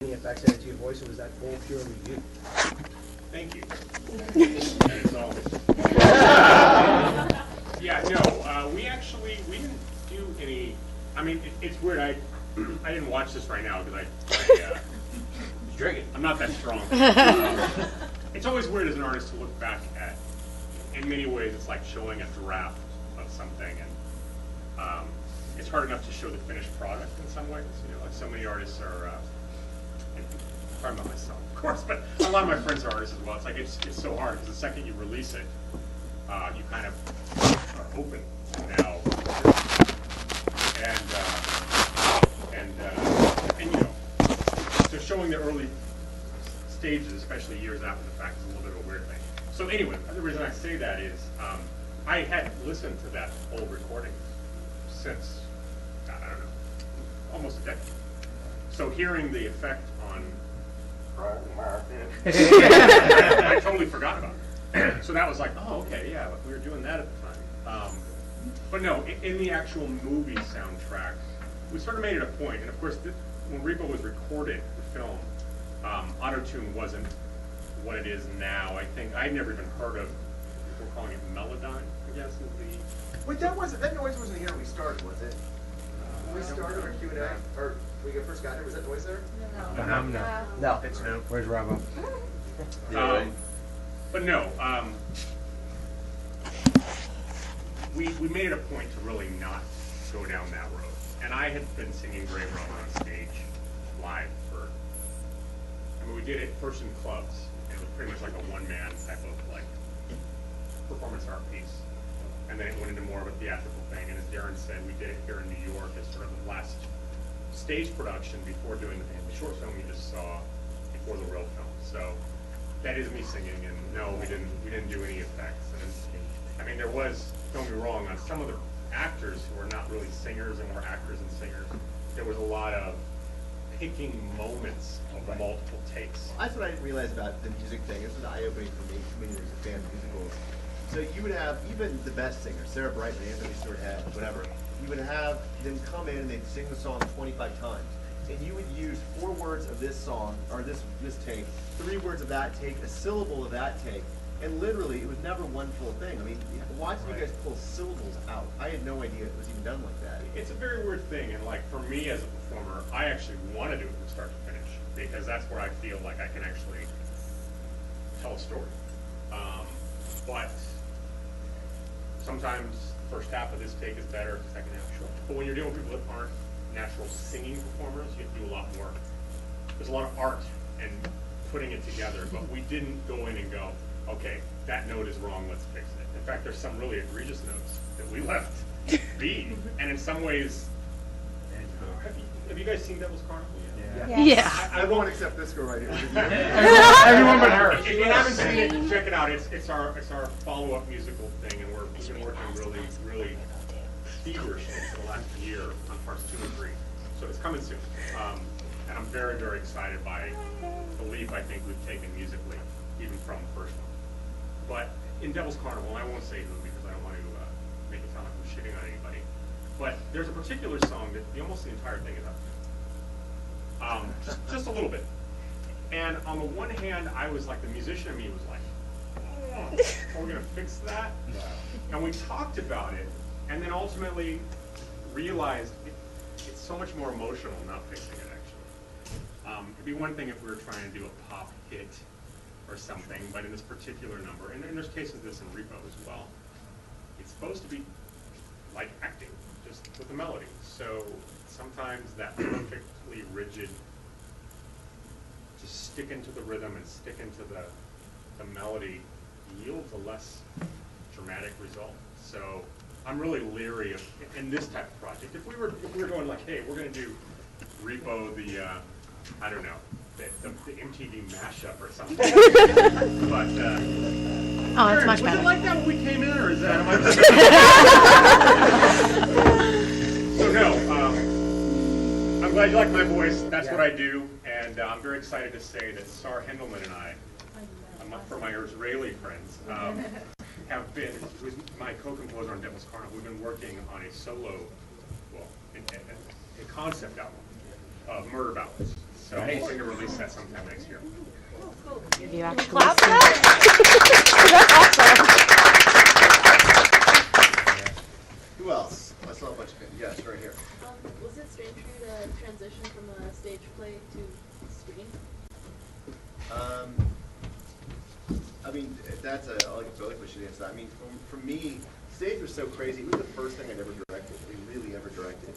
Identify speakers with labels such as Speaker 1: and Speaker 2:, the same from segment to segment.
Speaker 1: Any effects added to your voice, or was that all purely you?
Speaker 2: Thank you. As always. Yeah, no, we didn't do any. I mean, it's weird. I didn't watch this right now because
Speaker 1: Drinking.
Speaker 2: I'm not that strong. It's always weird as an artist to look back at. In many ways, it's like showing a draft of something, and it's hard enough to show the finished product in some ways. You know, like so many artists are. And I'm talking about myself, of course, but a lot of my friends are artists as well. It's like it's so hard because the second you release it, you kind of are open now, and you know, so showing the early stages, especially years after the fact, is a little bit of a weird thing. So anyway, the reason I say that is I had listened to that old recording since, I don't know, almost a decade. So hearing the effect on, I totally forgot about it. So that was like, oh, okay, yeah, we were doing that at the time. But no, in the actual movie soundtrack, we sort of made it a point, and of course, when Repo was recorded, the film, auto-tune wasn't what it is now. I think I'd never even heard of, we're calling it Melodyne, I guess, is the...
Speaker 3: Wait, that noise wasn't here when we started, was it? When we started our Q&A, or we first got here, was that noise there?
Speaker 1: No.
Speaker 3: It's no.
Speaker 4: Where's Repo?
Speaker 2: But no, we made it a point to really not go down that road. And I had been singing Grey Road on stage live for, I mean, we did it first in clubs. It was pretty much like a one-man type of like performance art piece. And then it went into more of a theatrical thing. And as Darren said, we did it here in New York as sort of the last stage production before doing the short film you just saw before the real film. So that is me singing, and no, we didn't do any effects. And I mean, there was, don't get me wrong, on some of the actors who were not really singers and were actors and singers, there was a lot of picking moments of multiple takes.
Speaker 3: That's what I didn't realize about the music thing. This was eye-opening for me. Many years a fan of musicals. So you would have even the best singers, Sarah Brightman, Anthony Stewart Head, whatever. You would have them come in and they'd sing the song 25 times, and you would use 4 words of this song or this take, 3 words of that take, a syllable of that take, and literally it was never one full thing. I mean, watching you guys pull syllables out, I had no idea it was even done like that.
Speaker 2: It's a very weird thing, and like for me as a performer, I actually want to do it from start to finish because that's where I feel like I can actually tell a story. But sometimes the first half of this take is better, the second half short. But when you're dealing with people that aren't natural singing performers, you have to do a lot more. There's a lot of art and putting it together, but we didn't go in and go, okay, that note is wrong, let's fix it. In fact, there's some really egregious notes that we left be, and in some ways, have you guys seen Devil's Carnival yet?
Speaker 5: Yeah.
Speaker 3: I won't accept this girl right here.
Speaker 4: Everyone but her.
Speaker 2: If you haven't seen it, check it out. It's our follow-up musical thing, and we've been working really feverishly for the last year on parts 2 and 3. So it's coming soon, and I'm very excited by the leap I think we've taken musically, even from the first one. But in Devil's Carnival, and I won't say who because I don't want to make it sound like I'm shitting on anybody, but there's a particular song that almost the entire thing is up. Just a little bit. And on the one hand, I was like, the musician in me was like, oh, are we gonna fix that? And we talked about it, and then ultimately realized it's so much more emotional not fixing it actually. It'd be one thing if we were trying to do a pop hit or something, but in this particular number, and there's cases of this in Repo as well, it's supposed to be like acting, just with the melody. So sometimes that perfectly rigid, just sticking to the rhythm and sticking to the melody yields a less dramatic result. So I'm really leery of, in this type of project, if we were going like, hey, we're going to do Repo I don't know, the MTV mashup or something. But
Speaker 5: oh, it's much
Speaker 2: was
Speaker 5: better.
Speaker 2: it like that when we came in, or is that? So no, I'm glad you like my voice. That's what I do, and I'm very excited to say that Sar Hendelman and I, for my Israeli friends, have been, who's my co-composer on Devil's Carnival, we've been working on a solo, well, a concept album of murder ballads. So I'm hoping to release that sometime next year.
Speaker 5: Have you actually
Speaker 6: Clap for
Speaker 5: seen
Speaker 6: that? That's awesome.
Speaker 3: Who else? I saw a bunch of people. Yes, right here.
Speaker 7: Was it strange for you to transition from a stage play to screen?
Speaker 3: I mean, that's I'll let Billy push it into that. I mean, for me, stage was so crazy. It was the first thing I ever directed. Really ever directed.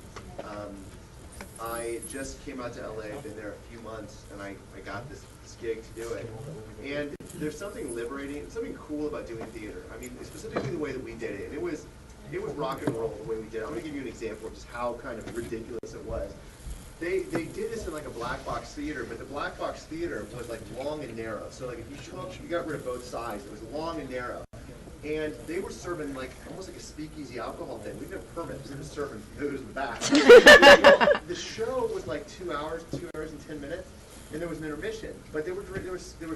Speaker 3: I just came out to LA, been there a few months, and I got this gig to do it. And there's something liberating, something cool about doing theater. I mean, specifically the way that we did it. And it was rock and roll the way we did it. I'm going to give you an example of just how kind of ridiculous it was. They did this in like a black box theater, but the black box theater was like long and narrow. So like if you got rid of both sides, it was long and narrow. And they were serving like almost like a speakeasy alcohol thing. We didn't have permits. We were just serving booze in the back. The show was like 2 hours and 10 minutes, and there was an intermission. But they were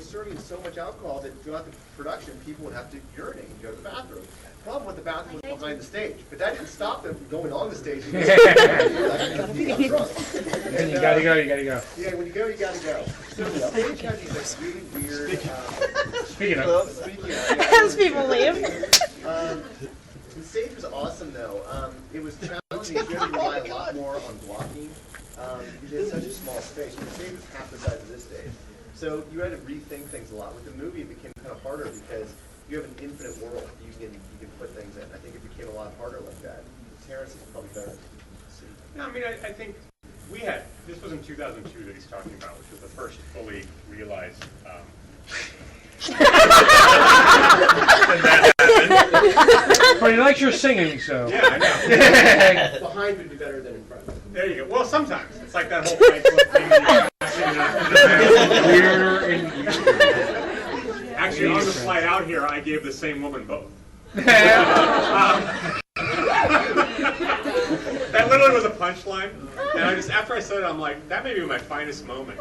Speaker 3: serving so much alcohol that throughout the production, people would have to urinate and go to the bathroom. The problem with the bathroom was behind the stage, but that didn't stop them from going on the stage. I'm drunk.
Speaker 4: And you gotta go.
Speaker 3: Yeah, when you go, you gotta go. So the stage had these like really weird.
Speaker 4: Speaking of.
Speaker 6: As people leave.
Speaker 3: The stage was awesome though. It was challenging. You had to rely a lot more on blocking. Because it's such a small space. The stage was half the size of this stage. So you had to rethink things a lot. With the movie, it became kind of harder because you have an infinite world you can put things in. I think it became a lot harder like that. Terrence is probably better.
Speaker 2: No, I mean, I think this was in 2002 that he's talking about, which was the first fully realized
Speaker 4: But he likes your singing, so.
Speaker 2: Yeah, I know.
Speaker 1: Behind would be better than in front.
Speaker 2: There you go. Well, sometimes. It's like that whole fight club thing.
Speaker 4: Weirder and weirder.
Speaker 2: Actually, on the flight out here, I gave the same woman both. That literally was a punchline. And I just, after I said it, I'm like, that may be my finest moment.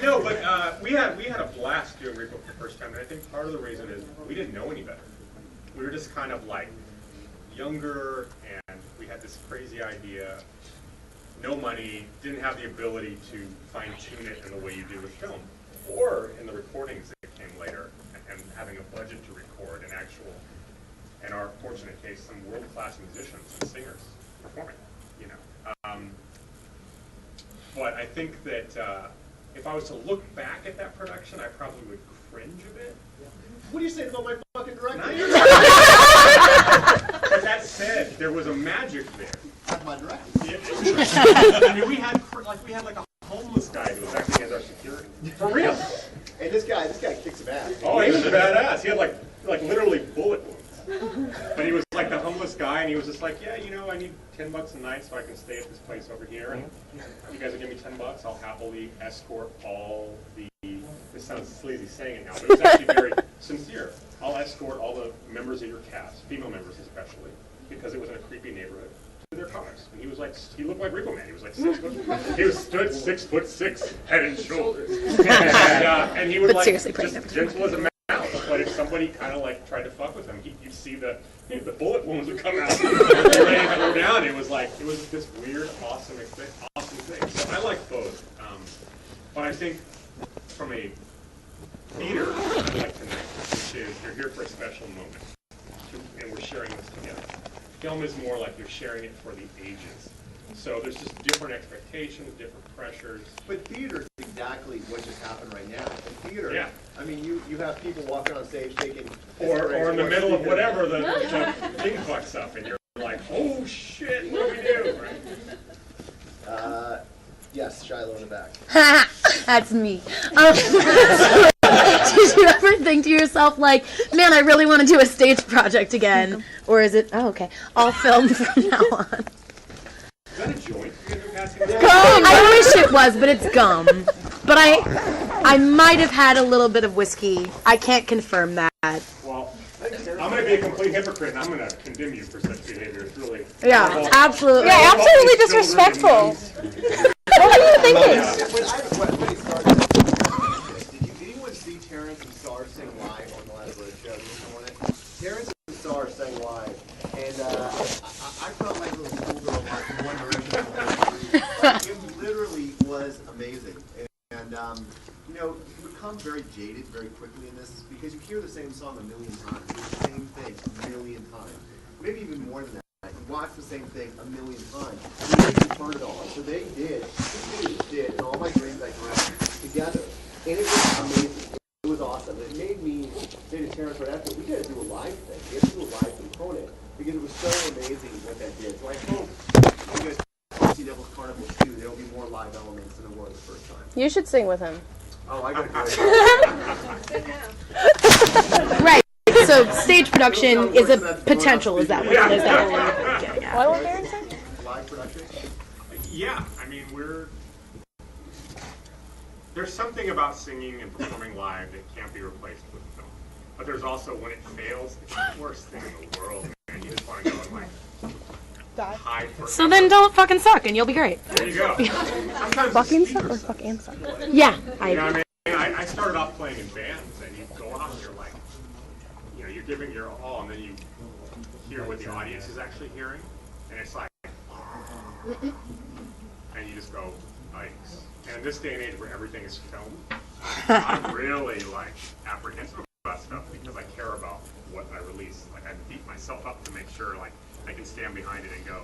Speaker 2: No, but we had a blast doing Repo for the first time, and I think part of the reason is we didn't know any better. We were just kind of like younger, and we had this crazy idea, no money, didn't have the ability to fine-tune it in the way you do with film, or in the recordings that came later, and having a budget to record an actual, in our fortunate case, some world-class musicians and singers performing, you know. But I think that if I was to look back at that production, I probably would cringe a bit.
Speaker 3: What do you say about my fucking director?
Speaker 2: But that said, there was a magic there.
Speaker 3: That's my director.
Speaker 2: I mean, we had like a homeless guy who was acting as our security. For real.
Speaker 3: And this guy kicks some ass.
Speaker 2: Oh, he was badass. He had like literally bullet wounds. But he was like the homeless guy, and he was just like, yeah, you know, I need $10 a night so I can stay at this place over here. And you guys will give me $10. I'll happily escort all the. This sounds sleazy saying it now, but it's actually very sincere. I'll escort all the members of your cast, female members especially, because it was in a creepy neighborhood, to their cars. And he was like, he looked like Repo Man. He was like 6 foot. He stood 6'6", head and shoulders. And he was
Speaker 5: But
Speaker 2: like
Speaker 5: seriously,
Speaker 2: just gentle as a mouse. But if somebody kind of like tried to fuck with him, you'd see the bullet wounds would come out. Ready to go down. It was this weird, awesome thing. So I like both. But I think from a theater, I like tonight, which is you're here for a special moment, and we're sharing this together. Film is more like you're sharing it for the ages. So there's just different expectations, different pressures.
Speaker 3: But theater is exactly what just happened right now. In theater,
Speaker 2: Yeah.
Speaker 3: I mean, you have people walking on stage taking...
Speaker 2: Or in the middle of whatever, the thing fucks up, and you're like, oh shit, what do we do? Right?
Speaker 3: Yes, Shiloh in the back.
Speaker 5: That's me. Did you ever think to yourself, like, man, I really want to do a stage project again? Or is it, oh, okay, I'll film from now on?
Speaker 2: Is that a joint you guys are passing?
Speaker 5: I wish it was, but it's gum. But I might have had a little bit of whiskey. I can't confirm that.
Speaker 2: Well, I'm going to be a complete hypocrite, and I'm going to condemn you for such behavior. It's really...
Speaker 5: Yeah, absolutely.
Speaker 6: Yeah, absolutely disrespectful. What were you thinking?
Speaker 3: But I have a question. Did anyone see Terrence and Sar sing live on the last Road show? Terrence and Sar sang live, and I felt like a little schoolgirl watching One Direction. It literally very jaded very quickly in this is because you hear the same song a million times. It's the same thing a million times. Maybe even more than that. You watch the same thing a million times. You've heard it all. So they did, and all my dreams I grabbed together. And it was amazing. It was awesome. It made me say to Terrence right after, we got to do a live thing. We have to do a live component because it was so amazing what that did. So I hope you guys see Devil's Carnival 2. There will be more live elements than there were the first time.
Speaker 6: You should sing with him.
Speaker 3: Oh, I got to go.
Speaker 5: Right. So stage production is a potential. Is that what it is? That what we're getting at?
Speaker 6: What was Aaron saying?
Speaker 3: Live production?
Speaker 2: Yeah, I mean, there's something about singing and performing live that can't be replaced with film. But there's also, when it fails, it's the worst thing in the world, man. You just want to go and like hide for
Speaker 5: So then don't fucking suck and you'll be great.
Speaker 2: There you go. Sometimes
Speaker 6: Fucking
Speaker 2: the
Speaker 6: suck or
Speaker 2: speakers
Speaker 6: fucking suck?
Speaker 5: Yeah,
Speaker 2: You know what I mean? I started off playing in bands, and you go out and you're like, you know, you're giving your all, and then you hear what the audience is actually hearing, and it's like, and you just go, yikes. And in this day and age where everything is filmed, I'm really like apprehensive about stuff because I care about what I release. Like I beat myself up to make sure like I can stand behind it and go,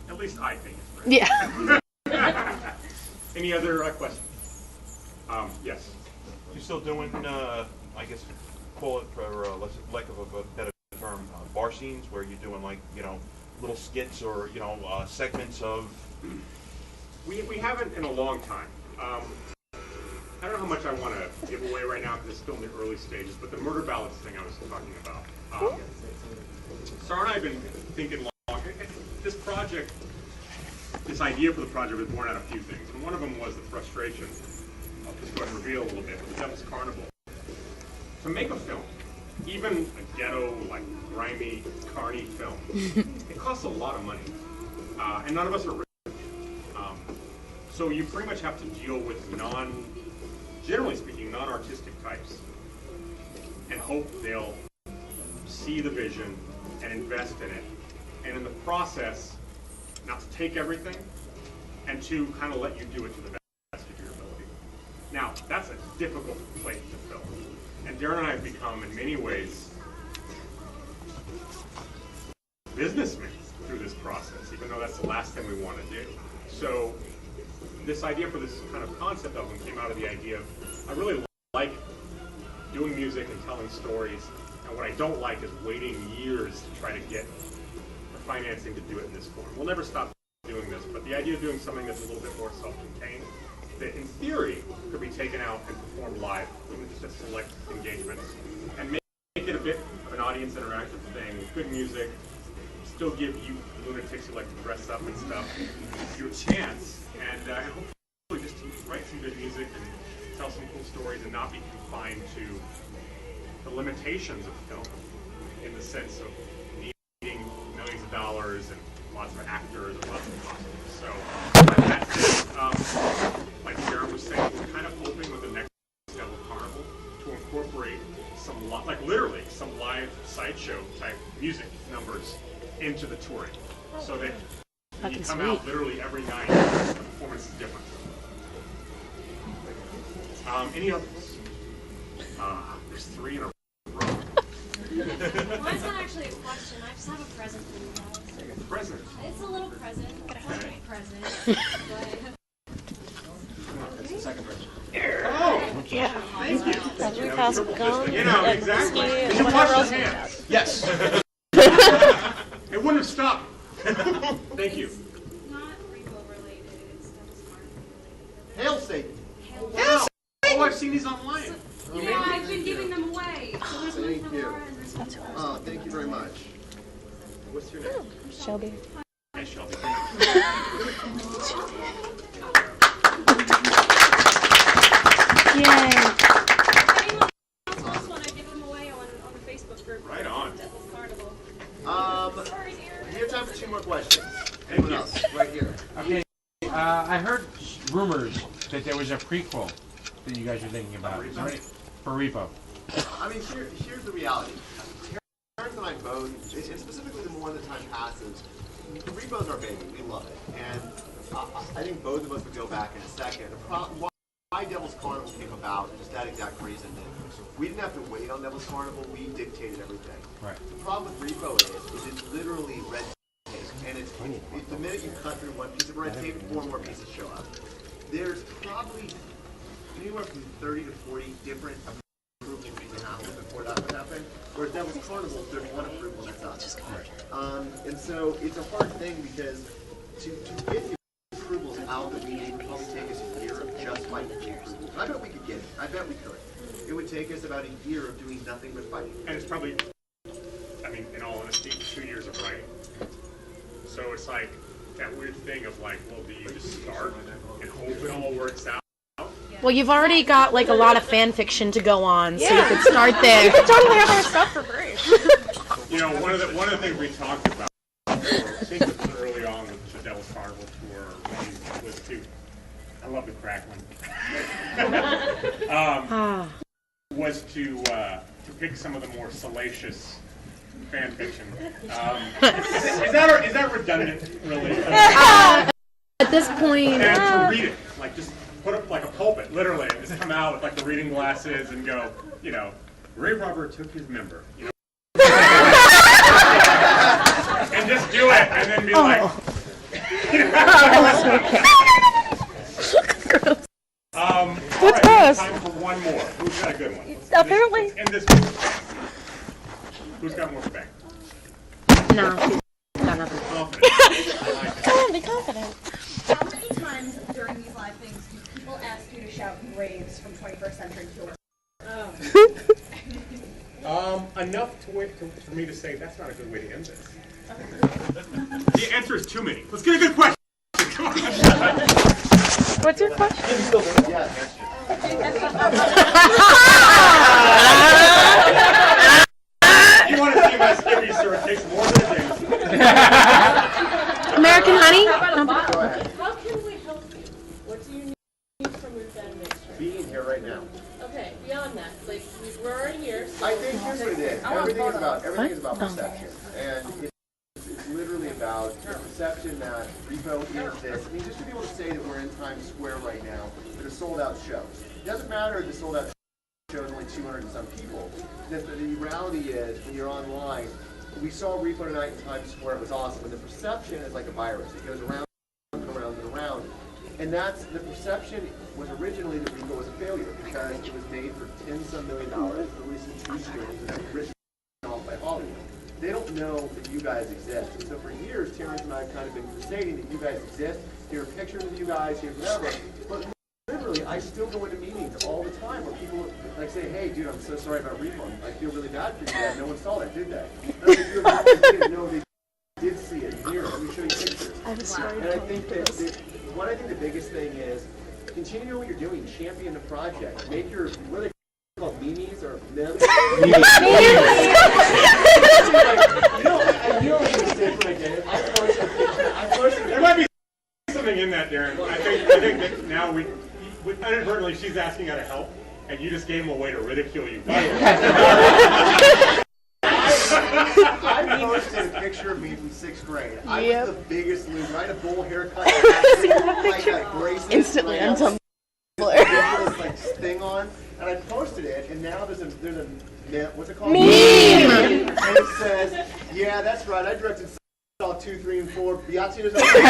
Speaker 2: at least I think it's great.
Speaker 5: Yeah.
Speaker 2: Any other questions? Yes.
Speaker 8: You still doing, I guess, call it for lack of a better term, bar scenes where you're doing like, you know, little skits or, you know, segments of...
Speaker 2: We haven't in a long time. I don't know how much I want to give away right now because it's still in the early stages, but the murder ballads thing I was talking about. Sarah and I have been thinking long. This project, this idea for the project was born out of a few things, and one of them was the frustration. I'll just go ahead and reveal a little bit, but the Devil's Carnival. To make a film, even a ghetto, like grimy, carny film, it costs a lot of money, and none of us are rich. So you pretty much have to deal with generally speaking, non-artistic types, and hope they'll see the vision and invest in it, and in the process, not to take everything, and to kind of let you do it to the best of your ability. Now, that's a difficult place to film, and Darren and I have become, in many ways, businessmen through this process, even though that's the last thing we want to do. So this idea for this kind of concept album came out of the idea of, I really like doing music and telling stories, and what I don't like is waiting years to try to get the financing to do it in this form. We'll never stop doing this, but the idea of doing something that's a little bit more self-contained, that in theory could be taken out and performed live, even just at select engagements, and make it a bit of an audience interactive thing with good music, still give you lunatics who like to dress up and stuff your chance, and hopefully just to write some good music and tell some cool stories and not be confined to the limitations of film in the sense of needing millions of dollars and lots of actors and lots of costumes. So that's it. Like Sarah was saying, we're kind of hoping with the next Devil Carnival to incorporate some, like literally, some live sideshow type music numbers into the touring, so that when you come out literally every night, the performance is different. Any others? There's 3 in a row.
Speaker 9: Mine's not actually a question. I just have a present for you guys.
Speaker 2: Present?
Speaker 9: It's a little present. It's not a big present. But...
Speaker 1: That's the second version.
Speaker 2: Oh!
Speaker 6: Yeah.
Speaker 2: Thank you.
Speaker 6: Did you pass gum?
Speaker 2: You know, exactly.
Speaker 6: Whiskey,
Speaker 2: Did you
Speaker 6: whatever
Speaker 2: wash
Speaker 6: else
Speaker 2: your
Speaker 6: you
Speaker 2: hands?
Speaker 6: got?
Speaker 1: Yes.
Speaker 2: It wouldn't have stopped. Thank you.
Speaker 9: It's not Repo related. It's Devil's Carnival related.
Speaker 3: Hail Satan.
Speaker 2: Wow. Oh, I've seen these online.
Speaker 9: Yeah, I've been giving them away. So there's one
Speaker 3: Thank
Speaker 9: from
Speaker 3: you.
Speaker 9: Laura and there's one from
Speaker 3: Oh, thank you very much. What's your name?
Speaker 6: Shelby.
Speaker 2: Hi, Shelby.
Speaker 5: Yay.
Speaker 9: If anyone else wants one, I give them away on the Facebook group.
Speaker 2: Right on.
Speaker 9: Devil's Carnival.
Speaker 3: Sorry, dear. We have time for 2 more questions.
Speaker 2: Thank
Speaker 3: Anyone
Speaker 2: you.
Speaker 3: else? Right here.
Speaker 4: Okay, I heard rumors that there was a prequel that you guys were thinking about. Is there any, for Repo?
Speaker 3: I mean, here's the reality. Terrence and I both, and specifically the more the time passes, Repo's our baby. We love it. And I think both of us would go back in a second. why Devil's Carnival came about, just that exact reason. We didn't have to wait on Devil's Carnival, we dictated everything.
Speaker 4: Right.
Speaker 3: The problem with Repo is it's literally red tape, and it's the minute you cut through one piece of red tape, 4 more pieces show up. There's probably anywhere from 30 to 40 different approvals you can have before that would happen. Whereas Devil's Carnival, there's one approval and that's us. And so it's a hard thing because to get the approvals out that we need would probably take us a year of just fighting the approvals. I bet we could get it. I bet we could. It would take us about a year of doing nothing but fighting.
Speaker 2: And it's probably, I mean, in all honesty, 2 years of writing. So it's like that weird thing of like, well, do you just start and hope it all works out?
Speaker 5: Well, you've already got like a lot of fan fiction to go on, so you could start there.
Speaker 6: You could totally have our stuff for free.
Speaker 2: You know, one of the things we talked about, I think it was early on with the Devil's Carnival tour, was to, I love the crackling, was to pick some of the more salacious fan fiction. Is that redundant, really?
Speaker 5: At this point,
Speaker 2: And to read it, like just put up like a pulpit, literally, and just come out with like the reading glasses and go, you know, Ray Robert took his member, you know, and just do it, and then be like,
Speaker 6: What's gross?
Speaker 2: Time for one more. Who's got a good one?
Speaker 6: Apparently.
Speaker 2: And this. Who's got more spec?
Speaker 5: no, got nothing.
Speaker 2: Confident. I like it.
Speaker 6: Come on, be confident.
Speaker 10: How many times during these live things do people ask you to shout graves from 21st Century Tour?
Speaker 2: Enough for me to say that's not a good way to end this. The answer is too many. Let's get a good question. Come on.
Speaker 6: What's your question?
Speaker 2: You want to see my skippy, sir? It takes more than a day.
Speaker 5: American Honey?
Speaker 7: How can we help you? What do you need from your fan base?
Speaker 3: Being here right now.
Speaker 7: Okay, beyond that, like we're already here. So
Speaker 3: I think here's what it is. Everything is about perception, and it's literally about the perception that Repo is this. I mean, just to be able to say that we're in Times Square right now at a sold-out show. It doesn't matter if the sold-out show is only 200 and some people. The reality is, when you're online, we saw Repo tonight in Times Square. It was awesome, and the perception is like a virus. It goes around and around and around. And that's the perception was originally that Repo was a failure because it was made for $10-some million, released in 2 screens, and then written off by Hollywood. They don't know that you guys exist. And so for years, Terrence and I have kind of been crusading that you guys exist. Here are pictures of you guys, here's whatever. But literally, I still go into meetings all the time where people like say, "Hey, dude, I'm so sorry about Repo. I feel really bad for you guys. No one saw that, did they?" And I feel like they didn't know they did see it. Here, let me show you pictures. And I think that what I think the biggest thing is continue what you're doing. Champion the project. Make your what are they called, memes or memes? You know what I'm saying when I get it. I posted.
Speaker 2: There might be something in that, Darren. I think that now we inadvertently she's asking out of help, and you just gave him a way to ridicule you.
Speaker 3: I posted a picture of me from 6th grade. I was the biggest loser. I had a bowl haircut. I got braces.
Speaker 5: Instantly on Tumblr.
Speaker 3: Ridiculous like thing on, and I posted it, and now there's a what's it called?
Speaker 5: Meme.
Speaker 3: And it says, "Yeah, that's right. I directed Saw 2, 3, and 4. Beyonce doesn't." That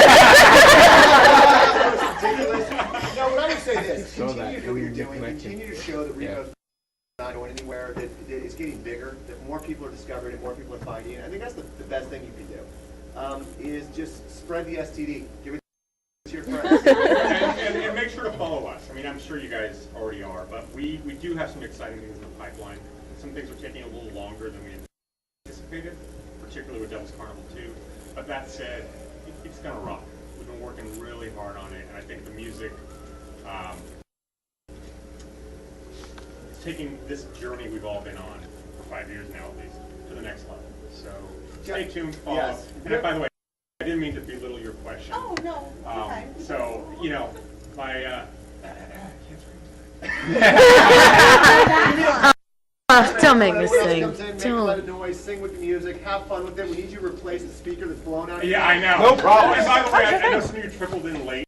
Speaker 3: was ridiculous. No, what I would say this: continue to do what you're doing. Continue to show that Repo's not going anywhere. That it's getting bigger. That more people are discovering it. More people are finding it. I think that's the best thing you can do. Is just spread the STD. Give it to your friends.
Speaker 2: and make sure to follow us. I mean, I'm sure you guys already are, but we do have some exciting things in the pipeline. Some things are taking a little longer than we anticipated, particularly with Devil's Carnival 2. But that said, it's going to rock. We've been working really hard on it, and I think the music is taking this journey we've all been on for 5 years now at least to the next level. So stay tuned, follow up. And by the way, I didn't mean to belittle your question.
Speaker 10: Oh, no. Okay.
Speaker 2: So, you know, my
Speaker 5: Don't make me sing.
Speaker 3: Comes in, make a lot of noise, sing with the music, have fun with it. We need you to replace the speaker that's blown out.
Speaker 2: Yeah, I know. No problem. And by the way, I know some of you trickled in late.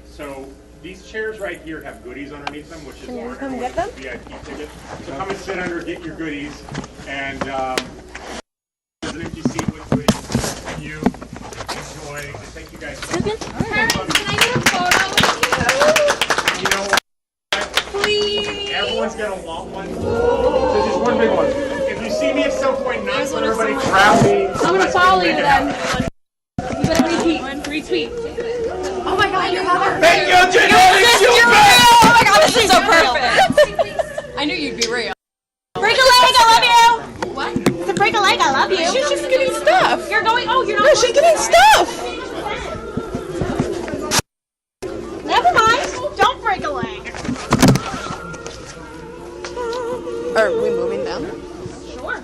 Speaker 2: So these chairs right here have goodies underneath them, which is
Speaker 6: you
Speaker 2: more
Speaker 6: come get them?
Speaker 2: VIP ticket. So come and sit under, get your goodies, and there's an empty seat with goodies. And you enjoy. And thank you guys.
Speaker 9: Can I get a photo?
Speaker 2: You know what?
Speaker 9: Please.
Speaker 2: Everyone's gonna want one.
Speaker 4: So just one big one.
Speaker 2: If you see me at some point, not for everybody, grab me.
Speaker 9: I'm gonna follow you then. You better retweet. Oh my god, you're Heather.
Speaker 4: Thank you, genetics, you bitch!
Speaker 9: Oh my god, this is so perfect. I knew you'd be real.
Speaker 6: Break a leg, I love you!
Speaker 9: What?
Speaker 6: To break a leg, I love you.
Speaker 9: She's just getting stuff. You're going, oh, you're not.
Speaker 6: No, she's getting stuff! Never mind, don't break a leg.
Speaker 5: Are we moving down?
Speaker 6: Sure.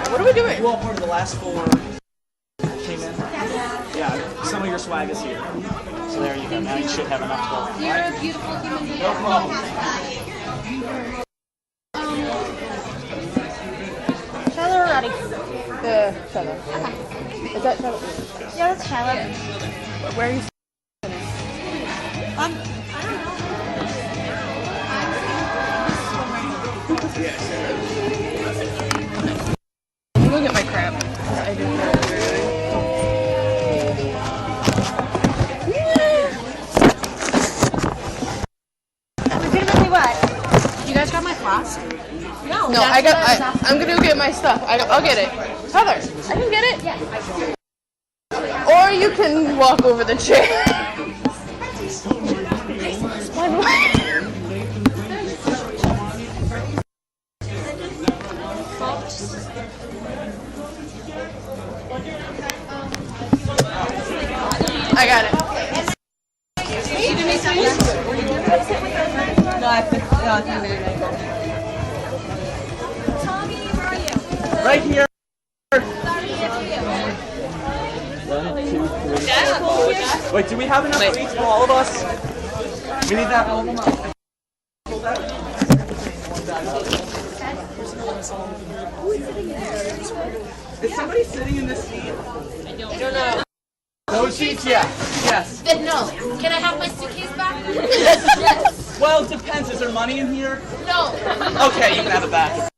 Speaker 5: What are we doing?
Speaker 1: You all part of the last four came in? Yeah, some of your swag is here. So there you go. Now you should have enough to go.
Speaker 9: You're a beautiful human being.
Speaker 1: No problem.
Speaker 6: Tyler, we're ready.
Speaker 5: Tyler. Is that Tyler?
Speaker 6: Yeah, that's Tyler.
Speaker 5: Where are you? Look at my crap.
Speaker 6: Legitimately what?
Speaker 5: You guys got my flask?
Speaker 6: No,
Speaker 5: No, I'm gonna go get my stuff. I'll get it. Heather, I can get it.
Speaker 6: Yeah.
Speaker 5: Or you can walk over the chair. I got it.
Speaker 9: Tommy, where are you?
Speaker 1: Right here. Wait, do we have enough seats for all of us? We need that. Is somebody sitting in this seat?
Speaker 9: I don't know.
Speaker 1: No seats yet. Yes.
Speaker 9: Then no. Can I have my suitcase back? Yes.
Speaker 1: Well, it depends. Is there money in here?
Speaker 9: No.
Speaker 1: Okay, you can have it back.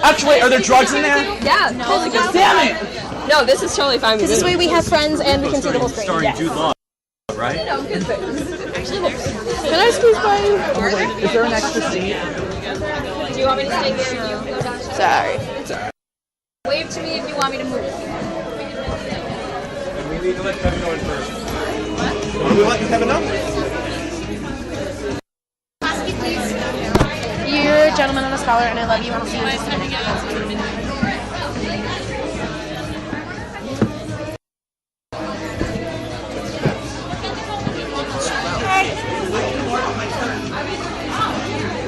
Speaker 1: Actually, are there drugs in there?
Speaker 9: Yeah. No.
Speaker 1: Damn it!
Speaker 9: No, this is totally fine with
Speaker 6: This way we have friends and we can see the whole screen.
Speaker 11: Starring Jude Law, right?
Speaker 5: Can I squeeze by you?
Speaker 1: Is there an extra seat?
Speaker 9: Do you want me to stay here and you go down?
Speaker 5: Sorry.
Speaker 9: Wave to me if you want me to move.
Speaker 4: We need to let Kevin go in first.
Speaker 8: We let Kevin know.
Speaker 6: You're a gentleman and a scholar, and I love you, and I'll see you in just a minute.